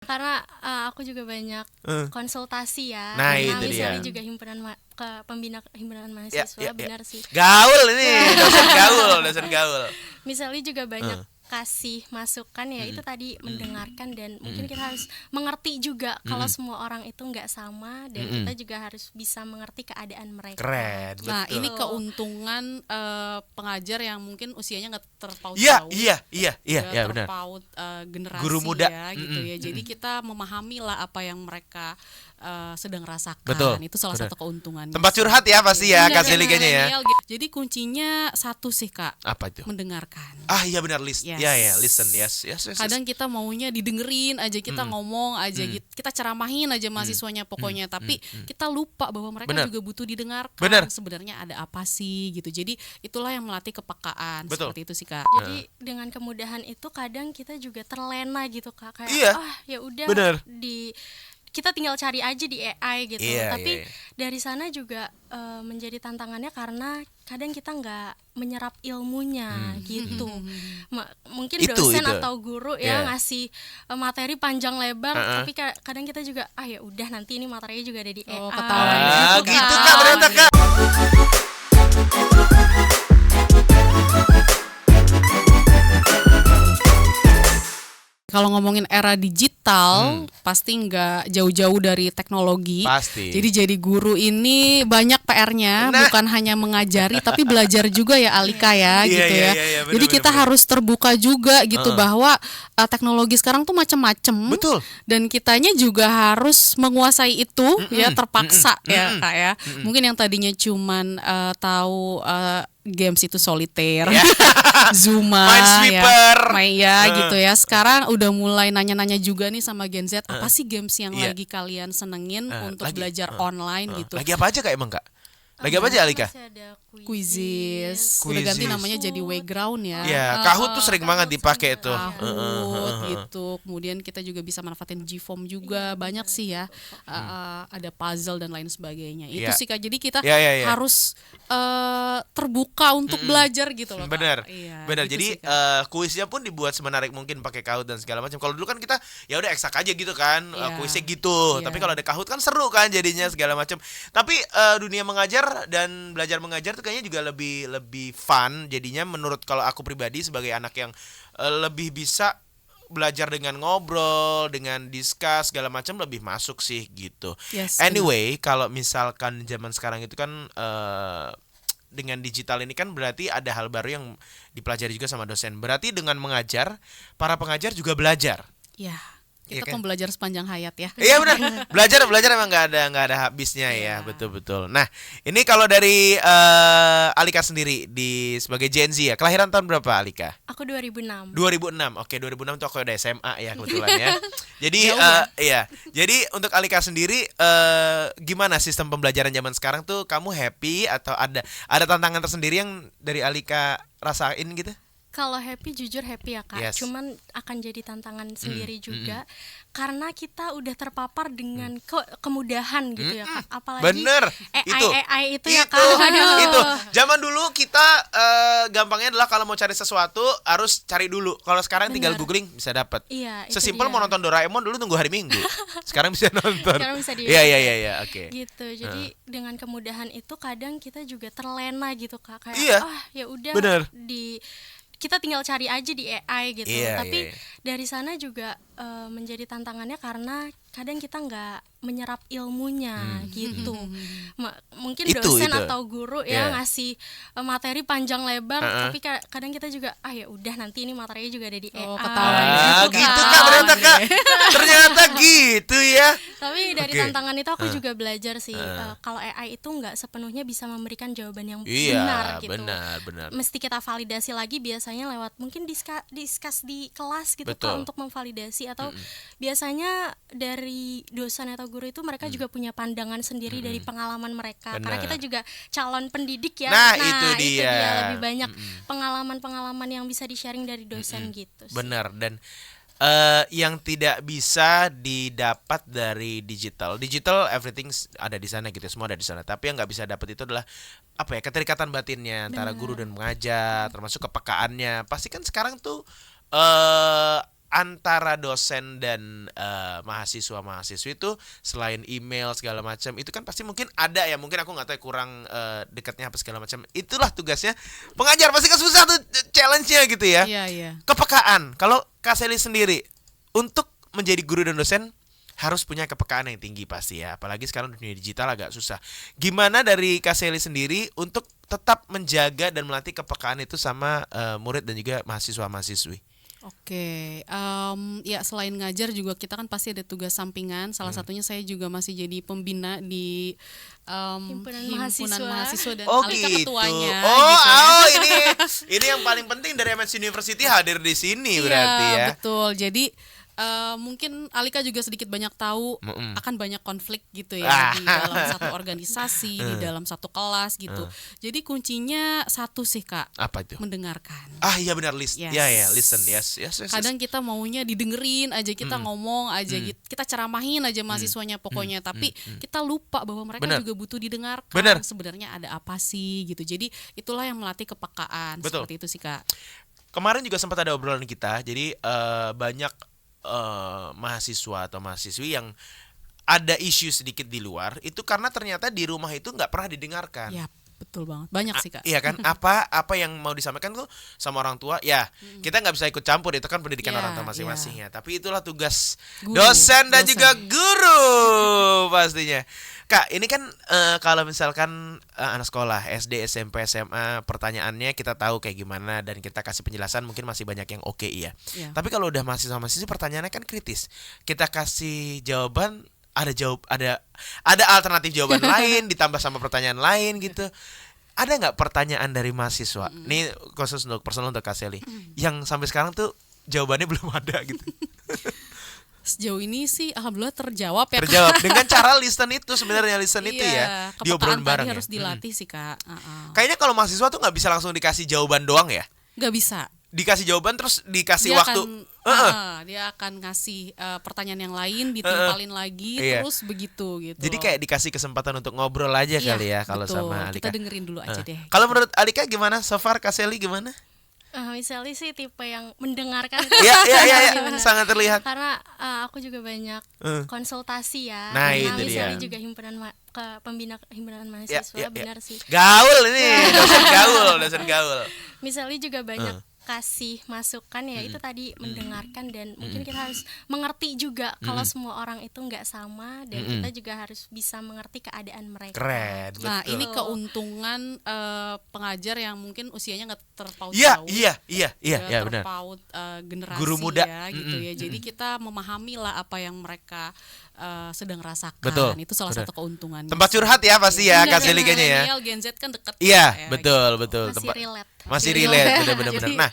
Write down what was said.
Karena aku juga banyak konsultasi ya. Nah, Karena itu dia. misalnya juga ke pembina himpunan Ya, mahasiswa, benar sih. Gaul ini, dosen gaul. Misalnya juga banyak kasih masukan ya, itu tadi mendengarkan, dan mungkin kita harus mengerti juga kalau semua orang itu nggak sama, dan kita juga harus bisa mengerti keadaan mereka. Keren, Nah, betul. ini keuntungan pengajar yang mungkin usianya nggak terpaut Iya, jauh. iya, Nggak benar. terpaut generasi Guru muda. ya gitu ya. Jadi kita memahami lah apa yang mereka sedang rasakan. Betul, Itu salah benar. satu keuntungannya. Tempat curhat ya pasti ya, Kak Zeli kayaknya ya. Jadi kuncinya satu sih, Kak. Apa itu? Mendengarkan. Ah, iya benar, Yes. Ya, listen. Yes. Kadang kita maunya didengerin aja, kita ngomong aja gitu, kita ceramahin aja mahasiswanya pokoknya, tapi kita lupa bahwa mereka Bener. juga butuh didengarkan. Bener. Sebenarnya ada apa sih gitu. Jadi itulah yang melatih kepekaan. Betul. Seperti itu sih, Kak. Jadi dengan kemudahan itu kadang kita juga terlena gitu, Kak, kayak Iya. ya udah, Bener. kita tinggal cari aja di AI gitu. Iya, Tapi iya. dari sana juga menjadi tantangannya karena kadang kita nggak menyerap ilmunya gitu. Mungkin Itu. dosen atau guru ya Iya. ngasih materi panjang lebar, tapi kadang kita juga ya udah, nanti ini materinya juga ada di AI. ketahuan Gitu Kak, ternyata Kak. Kalau ngomongin era digital, pasti nggak jauh-jauh dari teknologi. Pasti. Jadi guru ini banyak PR-nya, Nah. bukan hanya mengajari tapi belajar juga ya, Alika ya, Iya, gitu iya, ya. iya, bener, Jadi kita bener. harus terbuka juga gitu bahwa teknologi sekarang tuh macam-macam. Betul. Dan kitanya juga harus menguasai itu ya, terpaksa ya, Kak ya. Mungkin yang tadinya cuman tahu games itu solitaire, Zuma, Minesweeper. gitu ya. Sekarang udah mulai nanya-nanya juga nih sama Gen Z, apa sih games yang lagi kalian senengin untuk lagi, belajar online gitu. Lagi apa aja Kak emang Kak? Lagi apa aja Alika? Masih ada Quizzes, udah ganti Quizzes. namanya jadi Wayground ya. Ya, Kahoot tuh sering banget dipakai tuh. Kahoot gitu. Kemudian kita juga bisa manfaatin Gform juga, banyak sih ya. Ada puzzle dan lain sebagainya. Itu Iya. sih Kak. Jadi kita Iya. harus terbuka untuk belajar gitu loh, Kak. Bener, Iya, bener. gitu Jadi sih, Kak. kuisnya pun dibuat semenarik mungkin pakai Kahoot dan segala macam. Kalau dulu kan kita ya udah eksak aja gitu kan, Iya. kuisnya gitu. Iya. Tapi kalau ada Kahoot kan seru kan jadinya segala macam. Tapi dunia mengajar dan belajar mengajar tuh kayaknya juga lebih fun. Jadinya menurut kalau aku pribadi sebagai anak yang lebih bisa belajar dengan ngobrol, dengan discuss segala macam, lebih masuk sih gitu. Yes, Anyway, kalau misalkan zaman sekarang itu kan dengan digital ini kan berarti ada hal baru yang dipelajari juga sama dosen. Berarti dengan mengajar, para pengajar juga belajar. Ya, Iya kita kan? pembelajar sepanjang hayat ya. Iya benar. Belajar emang nggak ada habisnya ya, betul. Nah, ini kalau dari Alika sendiri sebagai Gen Z ya. Kelahiran tahun berapa Alika? Aku 2006. 2006. Oke, 2006 tuh aku udah SMA ya kebetulan ya. Jadi Jauh ya? iya. Jadi untuk Alika sendiri gimana sistem pembelajaran zaman sekarang tuh, kamu happy atau ada tantangan tersendiri yang dari Alika rasain gitu? Kalau happy, jujur happy ya, Kak. Yes. Cuman akan jadi tantangan sendiri juga karena kita udah terpapar dengan kemudahan gitu ya, Kak. Apalagi Bener. AI itu ya, Kak. Itu. Zaman dulu kita gampangnya adalah kalau mau cari sesuatu harus cari dulu. Kalau sekarang tinggal Bener. googling bisa dapat. Iya, itu Sesimpel dia. mau nonton Doraemon dulu tunggu hari Minggu. Sekarang bisa nonton. Sekarang bisa di Iya, oke. gitu. Jadi dengan kemudahan itu kadang kita juga terlena gitu, Kak. Kayak Iya. ya udah, Bener. kita tinggal cari aja di AI gitu. Iya, Tapi iya. dari sana juga menjadi tantangannya karena kadang kita nggak menyerap ilmunya gitu. Mungkin Itu. dosen atau guru ya Iya. ngasih materi panjang lebar, tapi kadang kita juga ya udah, nanti ini materinya juga ada di AI. ketahuan Gitu Kak, ternyata Kak. Ternyata gitu ya. Tapi dari Oke. tantangan itu aku juga belajar sih, kalau AI itu nggak sepenuhnya bisa memberikan jawaban yang benar Iya, gitu. benar. Mesti kita validasi lagi, biasanya lewat mungkin discuss di kelas gitu, Kak, Betul. untuk memvalidasi, atau biasanya dari dosen atau guru itu mereka juga punya pandangan sendiri dari pengalaman mereka. Karena Benar. kita juga calon pendidik ya. Nah, itu dia. Lebih banyak pengalaman-pengalaman yang bisa di-sharing dari dosen gitu sih. Benar. Dan yang tidak bisa didapat dari digital everything ada di sana gitu, semua ada di sana. Tapi yang nggak bisa dapat itu adalah apa ya, keterikatan batinnya antara guru dan pengajar, termasuk kepekaannya. Pasti kan sekarang tuh antara dosen dan mahasiswa-mahasiswi itu selain email segala macam itu kan pasti mungkin ada ya, mungkin aku nggak tahu ya, kurang dekatnya apa segala macam. Itulah tugasnya pengajar, pasti kan susah tuh challenge-nya gitu ya. Iya, iya. Kepekaan. Kalau Kak Sally sendiri untuk menjadi guru dan dosen harus punya kepekaan yang tinggi pasti ya. Apalagi sekarang dunia digital agak susah. Gimana dari Kak Sally sendiri untuk tetap menjaga dan melatih kepekaan itu sama murid dan juga mahasiswa-mahasiswi? Oke, ya selain ngajar juga kita kan pasti ada tugas sampingan. Salah satunya saya juga masih jadi pembina di Himpunan himpunan mahasiswa dan Oh Alika gitu. ketuanya. Oh, gitu ya. oh ini yang paling penting dari MNC University hadir di sini berarti Iya, ya. betul. Jadi mungkin Alika juga sedikit banyak tahu akan banyak konflik gitu ya di dalam satu organisasi, di dalam satu kelas gitu. Jadi kuncinya satu sih Kak, Apa itu? mendengarkan. Ah iya benar, Yes. ya listen, yes. Kadang kita maunya didengerin aja, kita ngomong aja, kita ceramahin aja mahasiswanya pokoknya, tapi kita lupa bahwa mereka Benar. juga butuh didengarkan. Benar. Sebenarnya ada apa sih gitu. Jadi itulah yang melatih kepekaan. Betul. Seperti itu sih Kak. Kemarin juga sempat ada obrolan kita, jadi banyak mahasiswa atau mahasiswi yang ada isu sedikit di luar itu karena ternyata di rumah itu nggak pernah didengarkan. Ya, betul banget. Banyak sih Kak. Iya kan, apa yang mau disampaikan tuh sama orang tua ya kita nggak bisa ikut campur, itu kan pendidikan Ya, orang tua masing-masing ya. Tapi itulah tugas Guru, dosen dan dosen. juga guru pastinya. Kak, ini kan kalau misalkan anak sekolah SD, SMP, SMA, pertanyaannya kita tahu kayak gimana dan kita kasih penjelasan mungkin masih banyak yang oke ya. Iya. Tapi kalau udah mahasiswa-mahasiswa pertanyaannya kan kritis. Kita kasih jawaban ada alternatif jawaban lain ditambah sama pertanyaan lain gitu. Ada nggak pertanyaan dari mahasiswa? Ini khusus untuk personal untuk Kak Sally yang sampai sekarang tuh jawabannya belum ada gitu. Sejauh ini sih alhamdulillah terjawab ya Kak. Terjawab dengan cara listen itu sebenarnya itu ya. Iya, Diobrolin kepekaan bareng tadi ya. harus dilatih sih Kak. Kayaknya kalau mahasiswa tuh nggak bisa langsung dikasih jawaban doang ya. Nggak bisa. Dikasih jawaban terus dikasih Dia waktu. dia akan ngasih pertanyaan yang lain, ditimpalin lagi, Iya. terus begitu gitu. Jadi kayak dikasih kesempatan untuk ngobrol aja Iya, kali ya kalau betul. sama Kita Alika. dengerin dulu aja deh. Kalau menurut Alika gimana? So far Kak Sally gimana? Misalnya sih tipe yang mendengarkan Iya, gimana. sangat terlihat. Karena aku juga banyak konsultasi ya. Nah, Karena itu dia. misalnya juga pembina himpunan mahasiswa, benar sih. Gaul ini, dosen gaul. Misalnya juga banyak kasih masukan ya, itu tadi mendengarkan dan mungkin kita harus mengerti juga kalau semua orang itu nggak sama dan kita juga harus bisa mengerti keadaan mereka. Keren, Nah, betul. ini keuntungan pengajar yang mungkin usianya nggak terpaut Iya, jauh. iya, benar. Terpaut generasi Guru muda. ya gitu ya. Jadi kita memahami lah apa yang mereka sedang rasakan. Betul, Itu salah betul. satu keuntungannya. Tempat curhat ya pasti ya Kak Sally kayaknya ya. Milenial, Gen Z kan deket Iya, ya, betul. Masih Tempat relate. masih relate benar-benar. Jadi- Nah,